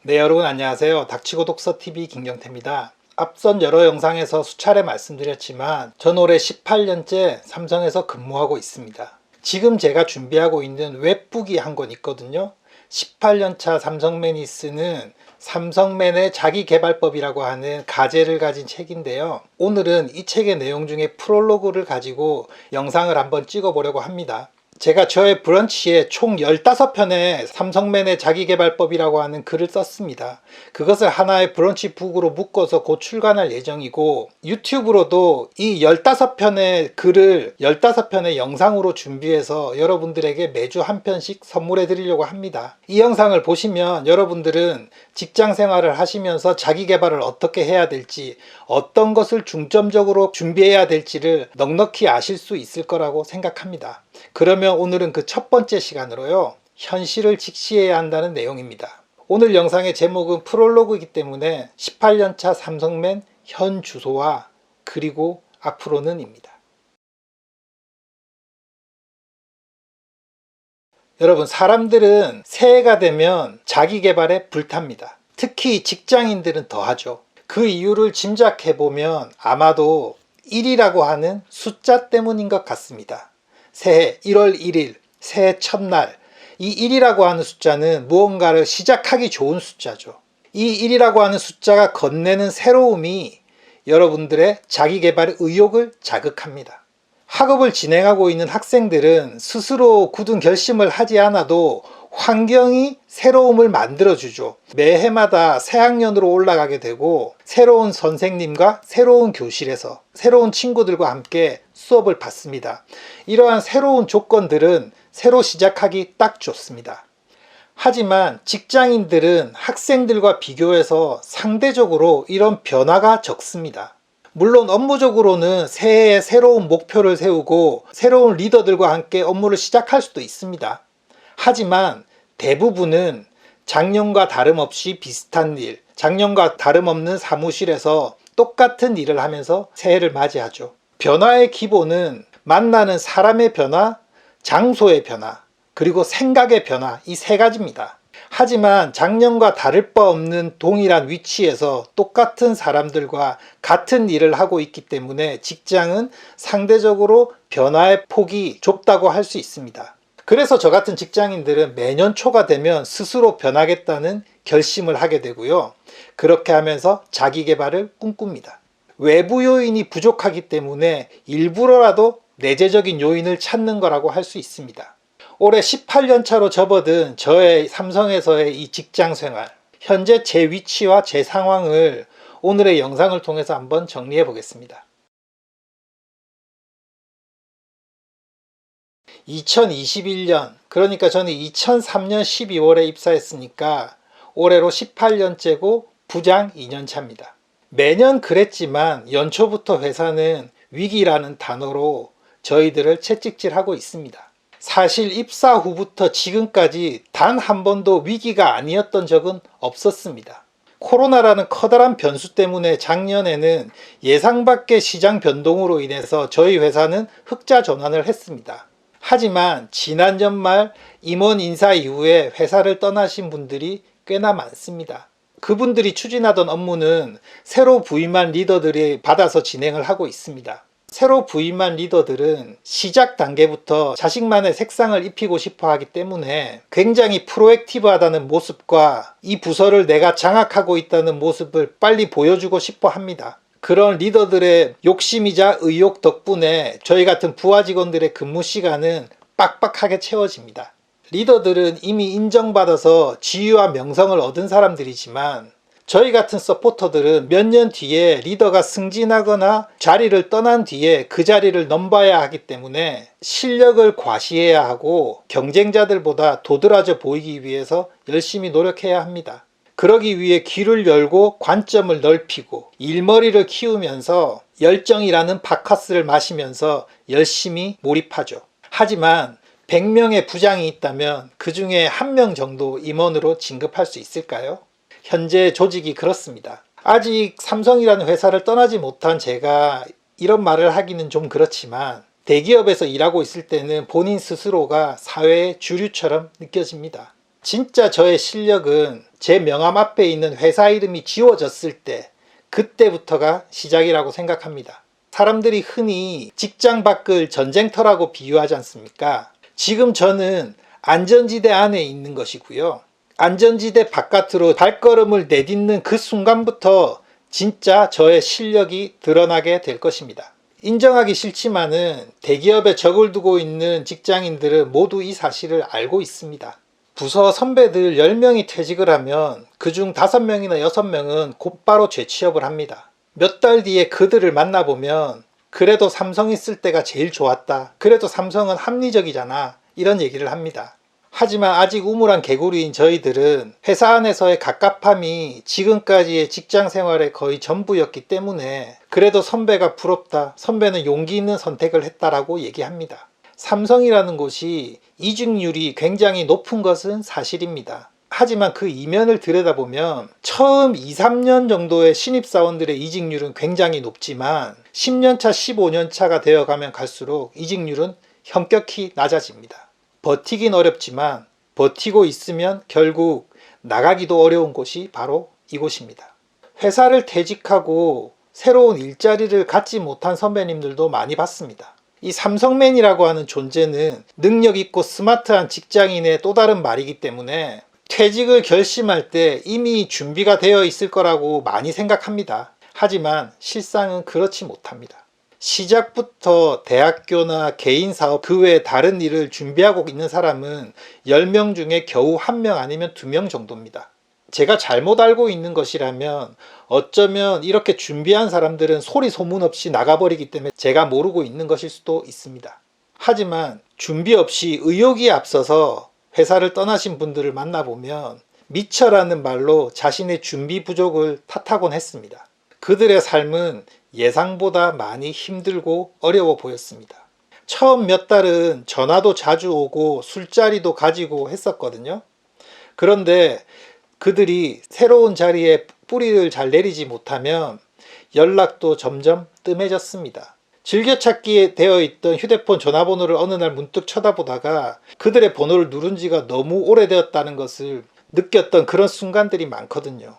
네, 여러분 안녕하세요. 닥치고 독서TV 김경태입니다. 앞선 여러 영상에서 수차례 말씀드렸지만 전 올해 18년째 삼성에서 근무하고 있습니다. 지금 제가 준비하고 있는 웹북이 한 권 있거든요. 18년차 삼성맨이 쓰는 삼성맨의 자기계발법이라고 하는 가제를 가진 책인데요. 오늘은 이 책의 내용 중에 프롤로그를 가지고 영상을 한번 찍어보려고 합니다. 제가 저의 브런치에 총 15편의 삼성맨의 자기계발법이라고 하는 글을 썼습니다. 그것을 하나의 브런치 북으로 묶어서 곧 출간할 예정이고, 유튜브로도 이 15편의 글을 15편의 영상으로 준비해서 여러분들에게 매주 한 편씩 선물해 드리려고 합니다. 이 영상을 보시면 여러분들은 직장 생활을 하시면서 자기계발을 어떻게 해야 될지, 어떤 것을 중점적으로 준비해야 될지를 넉넉히 아실 수 있을 거라고 생각합니다. 그러면 오늘은 그 첫 번째 시간으로요, 현실을 직시해야 한다는 내용입니다. 오늘 영상의 제목은 프롤로그이기 때문에 18년차 삼성맨 현 주소와 그리고 앞으로는 입니다. 여러분, 사람들은 새해가 되면 자기계발에 불탑니다. 특히 직장인들은 더하죠. 그 이유를 짐작해보면 아마도 1이라고 하는 숫자 때문인 것 같습니다. 새해 1월 1일, 새해 첫날, 이 1이라고 하는 숫자는 무언가를 시작하기 좋은 숫자죠. 이 1이라고 하는 숫자가 건네는 새로움이 여러분들의 자기계발의 의욕을 자극합니다. 학업을 진행하고 있는 학생들은 스스로 굳은 결심을 하지 않아도 환경이 새로움을 만들어주죠. 매해마다 새 학년으로 올라가게 되고 새로운 선생님과 새로운 교실에서 새로운 친구들과 함께 수업을 받습니다. 이러한 새로운 조건들은 새로 시작하기 딱 좋습니다. 하지만 직장인들은 학생들과 비교해서 상대적으로 이런 변화가 적습니다. 물론 업무적으로는 새해에 새로운 목표를 세우고 새로운 리더들과 함께 업무를 시작할 수도 있습니다. 하지만 대부분은 작년과 다름없이 비슷한 일, 작년과 다름없는 사무실에서 똑같은 일을 하면서 새해를 맞이하죠. 변화의 기본은 만나는 사람의 변화, 장소의 변화, 그리고 생각의 변화, 이 세 가지입니다. 하지만 작년과 다를 바 없는 동일한 위치에서 똑같은 사람들과 같은 일을 하고 있기 때문에 직장은 상대적으로 변화의 폭이 좁다고 할 수 있습니다. 그래서 저 같은 직장인들은 매년 초가 되면 스스로 변하겠다는 결심을 하게 되고요. 그렇게 하면서 자기계발을 꿈꿉니다. 외부 요인이 부족하기 때문에 일부러라도 내재적인 요인을 찾는 거라고 할 수 있습니다. 올해 18년 차로 접어든 저의 삼성에서의 이 직장 생활, 현재 제 위치와 제 상황을 오늘의 영상을 통해서 한번 정리해 보겠습니다. 2021년, 그러니까 저는 2003년 12월에 입사했으니까 올해로 18년째고 부장 2년 차입니다. 매년 그랬지만 연초부터 회사는 위기라는 단어로 저희들을 채찍질하고 있습니다. 사실 입사 후부터 지금까지 단 한 번도 위기가 아니었던 적은 없었습니다. 코로나라는 커다란 변수 때문에 작년에는 예상 밖의 시장 변동으로 인해서 저희 회사는 흑자 전환을 했습니다. 하지만 지난 연말 임원 인사 이후에 회사를 떠나신 분들이 꽤나 많습니다. 그분들이 추진하던 업무는 새로 부임한 리더들이 받아서 진행을 하고 있습니다. 새로 부임한 리더들은 시작 단계부터 자식만의 색상을 입히고 싶어 하기 때문에 굉장히 프로액티브하다는 모습과 이 부서를 내가 장악하고 있다는 모습을 빨리 보여주고 싶어 합니다. 그런 리더들의 욕심이자 의욕 덕분에 저희 같은 부하 직원들의 근무 시간은 빡빡하게 채워집니다. 리더들은 이미 인정받아서 지위와 명성을 얻은 사람들이지만 저희 같은 서포터들은 몇 년 뒤에 리더가 승진하거나 자리를 떠난 뒤에 그 자리를 넘봐야 하기 때문에 실력을 과시해야 하고 경쟁자들보다 도드라져 보이기 위해서 열심히 노력해야 합니다. 그러기 위해 귀를 열고 관점을 넓히고 일머리를 키우면서 열정이라는 바카스를 마시면서 열심히 몰입하죠. 하지만 100명의 부장이 있다면 그 중에 1명 정도 임원으로 진급할 수 있을까요? 현재 조직이 그렇습니다. 아직 삼성이라는 회사를 떠나지 못한 제가 이런 말을 하기는 좀 그렇지만 대기업에서 일하고 있을 때는 본인 스스로가 사회의 주류처럼 느껴집니다. 진짜 저의 실력은 제 명함 앞에 있는 회사 이름이 지워졌을 때, 그때부터가 시작이라고 생각합니다. 사람들이 흔히 직장 밖을 전쟁터라고 비유하지 않습니까? 지금 저는 안전지대 안에 있는 것이고요. 안전지대 바깥으로 발걸음을 내딛는 그 순간부터 진짜 저의 실력이 드러나게 될 것입니다. 인정하기 싫지만은 대기업에 적을 두고 있는 직장인들은 모두 이 사실을 알고 있습니다. 부서 선배들 10명이 퇴직을 하면 그중 5명이나 6명은 곧바로 재취업을 합니다. 몇 달 뒤에 그들을 만나보면 그래도 삼성 있을 때가 제일 좋았다. 그래도 삼성은 합리적이잖아. 이런 얘기를 합니다. 하지만 아직 우물안 개구리인 저희들은 회사 안에서의 갑갑함이 지금까지의 직장 생활의 거의 전부였기 때문에 그래도 선배가 부럽다. 선배는 용기 있는 선택을 했다라고 얘기합니다. 삼성이라는 곳이 이직률이 굉장히 높은 것은 사실입니다. 하지만 그 이면을 들여다보면 처음 2, 3년 정도의 신입사원들의 이직률은 굉장히 높지만 10년차, 15년차가 되어가면 갈수록 이직률은 현격히 낮아집니다. 버티긴 어렵지만 버티고 있으면 결국 나가기도 어려운 곳이 바로 이곳입니다. 회사를 퇴직하고 새로운 일자리를 갖지 못한 선배님들도 많이 봤습니다. 이 삼성맨이라고 하는 존재는 능력 있고 스마트한 직장인의 또 다른 말이기 때문에 퇴직을 결심할 때 이미 준비가 되어 있을 거라고 많이 생각합니다. 하지만 실상은 그렇지 못합니다. 시작부터 대학교나 개인사업 그 외에 다른 일을 준비하고 있는 사람은 10명 중에 겨우 1명 아니면 2명 정도입니다. 제가 잘못 알고 있는 것이라면 어쩌면 이렇게 준비한 사람들은 소리 소문 없이 나가버리기 때문에 제가 모르고 있는 것일 수도 있습니다. 하지만 준비 없이 의욕이 앞서서 회사를 떠나신 분들을 만나보면 미쳐라는 말로 자신의 준비 부족을 탓하곤 했습니다. 그들의 삶은 예상보다 많이 힘들고 어려워 보였습니다. 처음 몇 달은 전화도 자주 오고 술자리도 가지고 했었거든요. 그런데 그들이 새로운 자리에 뿌리를 잘 내리지 못하면 연락도 점점 뜸해졌습니다. 즐겨찾기에 되어 있던 휴대폰 전화번호를 어느 날 문득 쳐다보다가 그들의 번호를 누른 지가 너무 오래되었다는 것을 느꼈던 그런 순간들이 많거든요.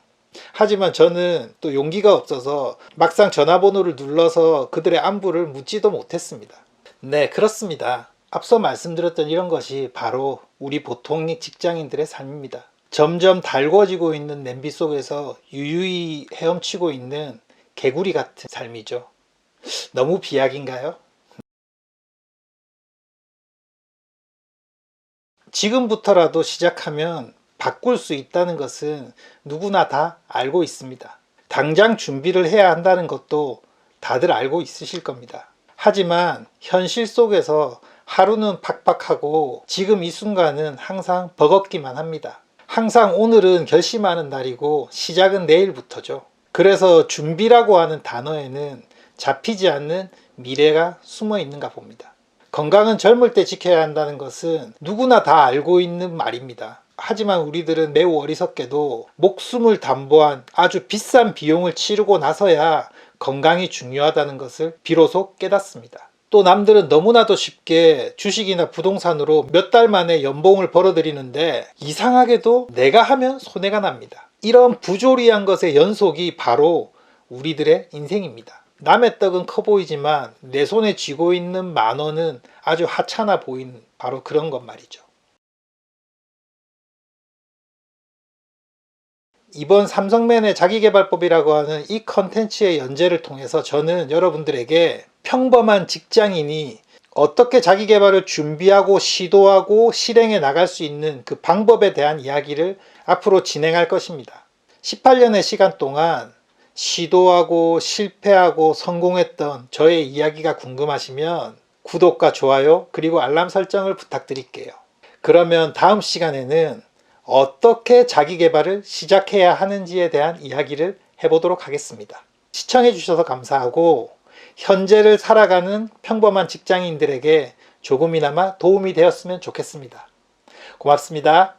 하지만 저는 또 용기가 없어서 막상 전화번호를 눌러서 그들의 안부를 묻지도 못했습니다. 네, 그렇습니다. 앞서 말씀드렸던 이런 것이 바로 우리 보통 직장인들의 삶입니다. 점점 달궈지고 있는 냄비 속에서 유유히 헤엄치고 있는 개구리 같은 삶이죠. 너무 비약인가요? 지금부터라도 시작하면 바꿀 수 있다는 것은 누구나 다 알고 있습니다. 당장 준비를 해야 한다는 것도 다들 알고 있으실 겁니다. 하지만 현실 속에서 하루는 팍팍하고 지금 이 순간은 항상 버겁기만 합니다. 항상 오늘은 결심하는 날이고 시작은 내일부터죠. 그래서 준비라고 하는 단어에는 잡히지 않는 미래가 숨어 있는가 봅니다. 건강은 젊을 때 지켜야 한다는 것은 누구나 다 알고 있는 말입니다. 하지만 우리들은 매우 어리석게도 목숨을 담보한 아주 비싼 비용을 치르고 나서야 건강이 중요하다는 것을 비로소 깨닫습니다. 또 남들은 너무나도 쉽게 주식이나 부동산으로 몇 달 만에 연봉을 벌어들이는데 이상하게도 내가 하면 손해가 납니다. 이런 부조리한 것의 연속이 바로 우리들의 인생입니다. 남의 떡은 커 보이지만 내 손에 쥐고 있는 10,000원은 아주 하찮아 보이는 바로 그런 것 말이죠. 이번 삼성맨의 자기계발법이라고 하는 이 컨텐츠의 연재를 통해서 저는 여러분들에게 평범한 직장인이 어떻게 자기계발을 준비하고 시도하고 실행해 나갈 수 있는 그 방법에 대한 이야기를 앞으로 진행할 것입니다. 18년의 시간 동안 시도하고 실패하고 성공했던 저의 이야기가 궁금하시면 구독과 좋아요 그리고 알람 설정을 부탁드릴게요. 그러면 다음 시간에는 어떻게 자기 개발을 시작해야 하는지에 대한 이야기를 해보도록 하겠습니다. 시청해 주셔서 감사하고 현재를 살아가는 평범한 직장인들에게 조금이나마 도움이 되었으면 좋겠습니다. 고맙습니다.